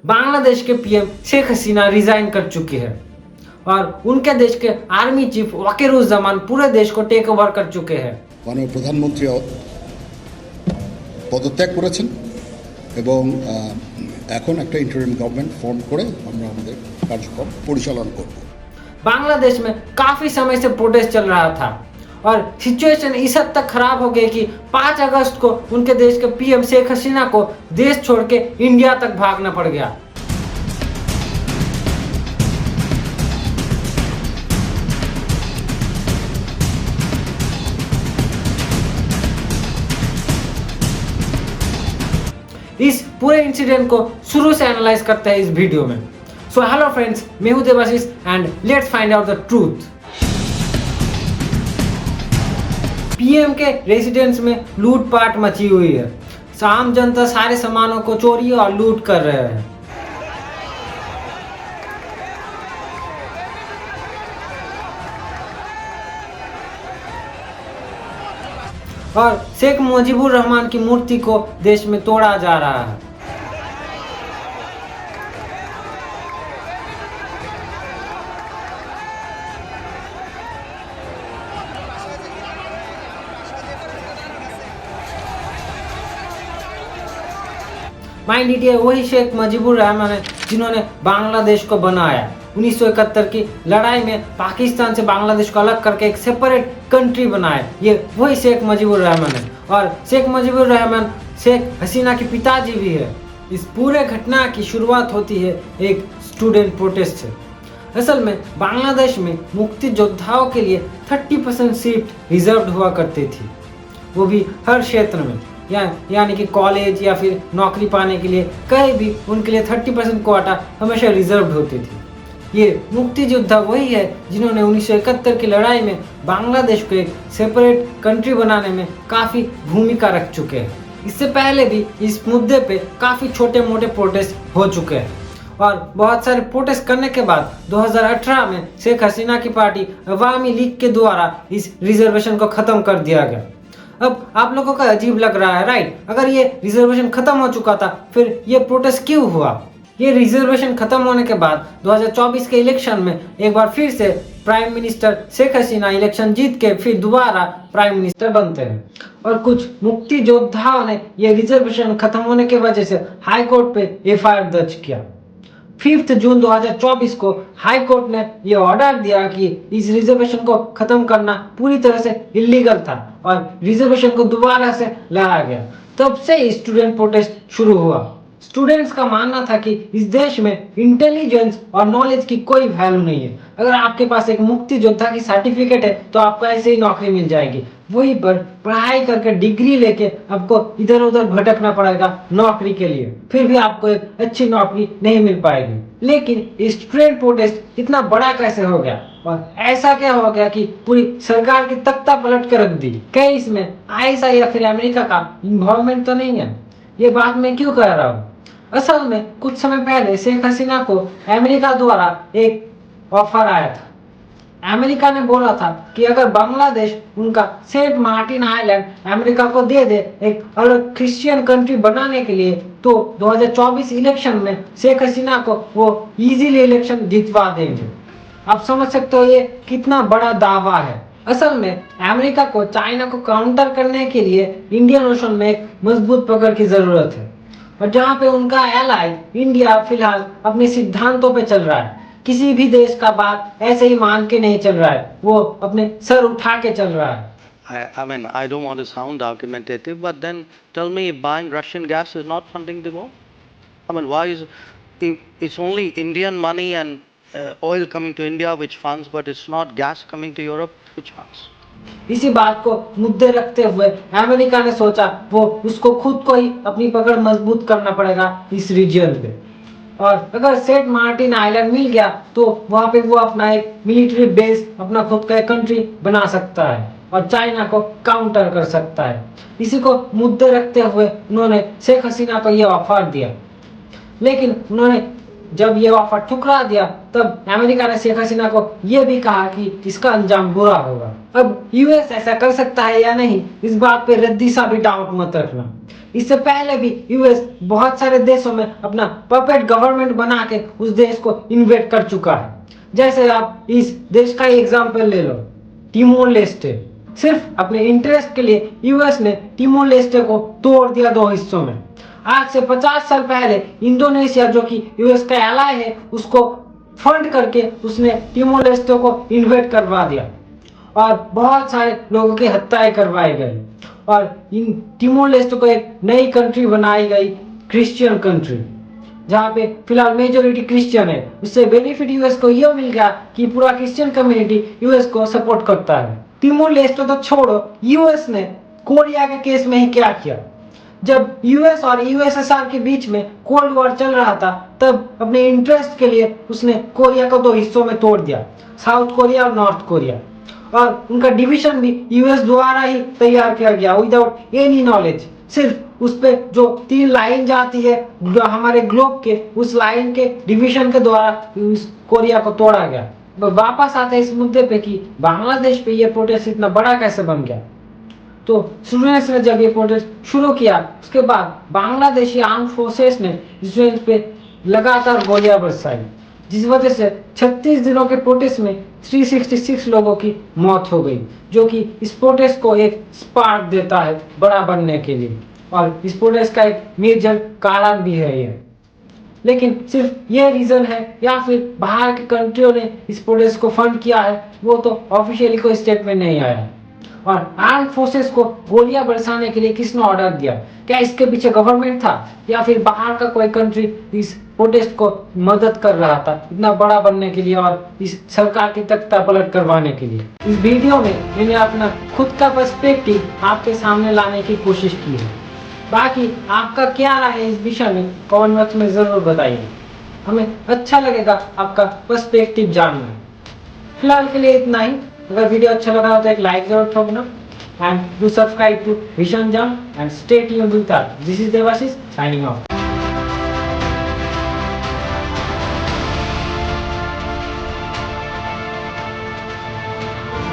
बांग्लादेश के PM Sheikh Hasina resign कर चुकी है और उनके देश के आर्मी चीफ वाकिरुज्जामान पूरे देश को टेक ओवर कर चुके हैं। माननीय प्रधानमंत्री পদত্যাগ করেছেন এবং এখন একটা ইন্টারিম গভর্নমেন্ট ফর্ম করে আমরা আমাদের কার্যক্রম পরিচালনা করব। बांग्लादेश में काफी समय से प्रोटेस्ट चल रहा था और सिचुएशन इस हद तक खराब हो गई कि 5 अगस्त को उनके देश के पीएम शेख हसीना को देश छोड़ के इंडिया तक भागना पड़ गया। इस पूरे इंसिडेंट को शुरू से एनालाइज करते हैं इस वीडियो में। सो हेलो फ्रेंड्स, मैं हूं Devashish and let's find out the truth. PM के रेजिडेंस में लूटपाट मची हुई है। आम जनता सारे सामानों को चोरी और लूट कर रहे हैं। और शेख मुजीबुर रहमान की मूर्ति को देश में तोड़ा जा रहा है। माइंड लीजिए, वही शेख मुजीबुर रहमान है जिन्होंने बांग्लादेश को बनाया। 1971 की लड़ाई में पाकिस्तान से बांग्लादेश को अलग करके एक सेपरेट कंट्री बनाया। ये वही शेख मुजीबुर रहमान है और शेख मुजीबुर रहमान शेख हसीना के पिताजी भी है। इस पूरे घटना की शुरुआत होती है एक स्टूडेंट प्रोटेस्ट से। असल में बांग्लादेश में मुक्ति योद्धाओं के लिए 30% सीट रिजर्व हुआ करती थी, वो भी हर क्षेत्र में, यानी कि कॉलेज या फिर नौकरी पाने के लिए कहीं भी उनके लिए 30% क्वाटा हमेशा रिजर्व होती थी। ये मुक्ति योद्धा वही है जिन्होंने 1971 की लड़ाई में बांग्लादेश को एक सेपरेट कंट्री बनाने में काफ़ी भूमिका रख चुके हैं। इससे पहले भी इस मुद्दे पे काफ़ी छोटे मोटे प्रोटेस्ट हो चुके हैं और बहुत सारे प्रोटेस्ट करने के बाद 2018 में शेख हसीना की पार्टी अवामी लीग के द्वारा इस रिजर्वेशन को ख़त्म कर दिया गया। अब आप लोगों को अजीब लग रहा है, राइट? अगर ये रिजर्वेशन खत्म हो चुका था फिर ये प्रोटेस्ट क्यों हुआ? ये रिजर्वेशन खत्म होने के बाद 2024 के इलेक्शन में एक बार फिर से prime minister Sheikh Hasina election जीत के फिर दोबारा प्राइम मिनिस्टर बनते हैं और कुछ मुक्ति योद्धाओं ने ये रिजर्वेशन खत्म होने की वजह से हाई कोर्ट पे एफआईआर दर्ज किया। 5 जून 2024 को हाई कोर्ट ने यह ऑर्डर दिया कि इस रिजर्वेशन को खत्म करना पूरी तरह से इलीगल था और रिजर्वेशन को दोबारा से लाया गया। तब से स्टूडेंट प्रोटेस्ट शुरू हुआ। स्टूडेंट्स का मानना था कि इस देश में इंटेलिजेंस और नॉलेज की कोई वैल्यू नहीं है। अगर आपके पास एक मुक्ति योद्धा की सर्टिफिकेट है तो आपको ऐसे ही नौकरी मिल जाएगी, वहीं पर पढ़ाई करके डिग्री लेके आपको इधर उधर भटकना पड़ेगा नौकरी के लिए, फिर भी आपको एक अच्छी नौकरी नहीं मिल पाएगी। लेकिन स्टूडेंट प्रोटेस्ट इतना बड़ा कैसे हो गया और ऐसा क्या हो गया कि पूरी सरकार की तख्ता पलट कर रख दी? क्या इसमें आईएसआई या फिर अमेरिका का इन्वॉल्वमेंट तो नहीं है? ये बात मैं क्यों कह रहा हूँ? असल में कुछ समय पहले शेख हसीना को अमेरिका द्वारा एक ऑफर आया था। अमेरिका ने बोला था कि अगर बांग्लादेश उनका सेंट मार्टिन आइलैंड अमेरिका को दे दे एक अलग क्रिश्चियन कंट्री बनाने के लिए, तो 2024 इलेक्शन में शेख हसीना को वो इजीली इलेक्शन जितवा देंगे। आप समझ सकते हो ये कितना बड़ा दावा है। असल में अमेरिका को चाइना को काउंटर करने के लिए इंडियन ओशन में एक मजबूत पकड़ की जरूरत है और जहाँ पे उनका एलाई इंडिया फिलहाल अपने सिद्धांतों पे चल रहा है। किसी भी देश का बात ऐसे ही मान के नहीं चल रहा है, वो अपने सर उठा के चल रहा है। I mean, I don't want to sound argumentative, but then tell me, buying Russian gas is not funding the war? I mean, why is it's only Indian money and oil coming to India which funds, but it's not gas coming to Europe which funds? इसी बात को मुद्दे रखते हुए America ने सोचा वो उसको खुद को ही अपनी पकड़ मजबूत करना पड़ेगा इस रीजन पे, और अगर सेंट मार्टिन आइलैंड मिल गया तो वहाँ पे वो अपना एक मिलिट्री बेस, अपना खुद का एक कंट्री बना सकता है और चाइना को काउंटर कर सकता है। इसी को मुद्दे रखते हुए उन्होंने शेख हसीना को यह ऑफर दिया, लेकिन उन्होंने जब ये ऑफर ठुकरा दिया तब अमेरिका ने शेख हसीना को ये भी कहा कि इसका अंजाम बुरा होगा। अब यूएस ऐसा कर सकता है या नहीं, इस बात पे रद्दी सा भी डाउट मत रखना। इससे पहले भी यूएस बहुत सारे देशों में अपना पपेट गवर्नमेंट बना के उस देश को इन्वेट कर चुका है। जैसे आप इस देश का ही एग्जाम्पल ले लो, टिमोर लेस्टे। सिर्फ अपने इंटरेस्ट के लिए यूएस ने टिमोर लेस्टे को तोड़ दिया 2 हिस्सों में। आज से 50 साल पहले इंडोनेशिया, जो कि यूएस का एलाय है, उसको फंड करके उसने टिमोर लेस्टे को इन्वेट करवा दिया और बहुत सारे लोगों की हत्याएं करवाई गई और इन टिमोर लेस्टे को एक नई कंट्री बनाई गई, क्रिश्चियन कंट्री, जहाँ पे फिलहाल मेजोरिटी क्रिश्चियन है। उससे बेनिफिट यूएस को यह मिल गया कि पूरा क्रिश्चियन कम्युनिटी यूएस को सपोर्ट करता है। टिमोर लेस्टे तो छोड़ो, यूएस ने कोरिया के केस में ही क्या किया। जब यूएस और यूएसएसआर के बीच में कोल्ड वॉर चल रहा था, तब अपने इंटरेस्ट के लिए उसने कोरिया को 2 हिस्सों में तोड़ दिया, साउथ कोरिया और नॉर्थ कोरिया। और उनका डिवीजन भी यूएस द्वारा ही तैयार किया गया, विदाउट एनी नॉलेज। सिर्फ उस पे जो 3 लाइन जाती है हमारे ग्लोब के, उस लाइन के डिवीजन के द्वारा कोरिया को तोड़ा गया। वापस आते हैं इस मुद्दे पे कि बांग्लादेश पे ये प्रोटेस्ट इतना बड़ा कैसे बन गया। तो स्टूडेंट्स ने जब ये प्रोटेस्ट शुरू किया, उसके बाद बांग्लादेशी आर्म फोर्सेस ने स्टूडेंट्स पे लगातार गोलियां बरसाई, जिस वजह से 36 दिनों के प्रोटेस्ट में 366 लोगों की मौत हो गई, जो कि इस प्रोटेस्ट को एक स्पार्क देता है बड़ा बनने के लिए। और इस प्रोटेस्ट का एक मेजर कारण भी है ये। लेकिन सिर्फ ये रीजन है या फिर बाहर के कंट्रियों ने इस प्रोटेस्ट को फंड किया है, वो तो ऑफिशियली कोई स्टेटमेंट नहीं आया। और आर्म फोर्सेस को गोलियां बरसाने के लिए किसने ऑर्डर दिया? क्या इसके पीछे गवर्नमेंट था या फिर बाहर का कोई कंट्री इस प्रोटेस्ट को मदद कर रहा था इतना बड़ा बनने के लिए और इस सरकार की तख्ता पलट करवाने के लिए? इस वीडियो में मैंने अपना खुद का पर्सपेक्टिव आपके सामने लाने की कोशिश की है। बाकी आपका क्या राय है इस विषय में कमेंट बॉक्स में जरूर बताइए, हमें अच्छा लगेगा आपका पर्सपेक्टिव जानना। फिलहाल के लिए इतना ही। अगर वीडियो अच्छा लगा तो एक लाइक जरूर ठोकना and do subscribe to Vision Jump and stay tuned with us. This is Devashish signing of.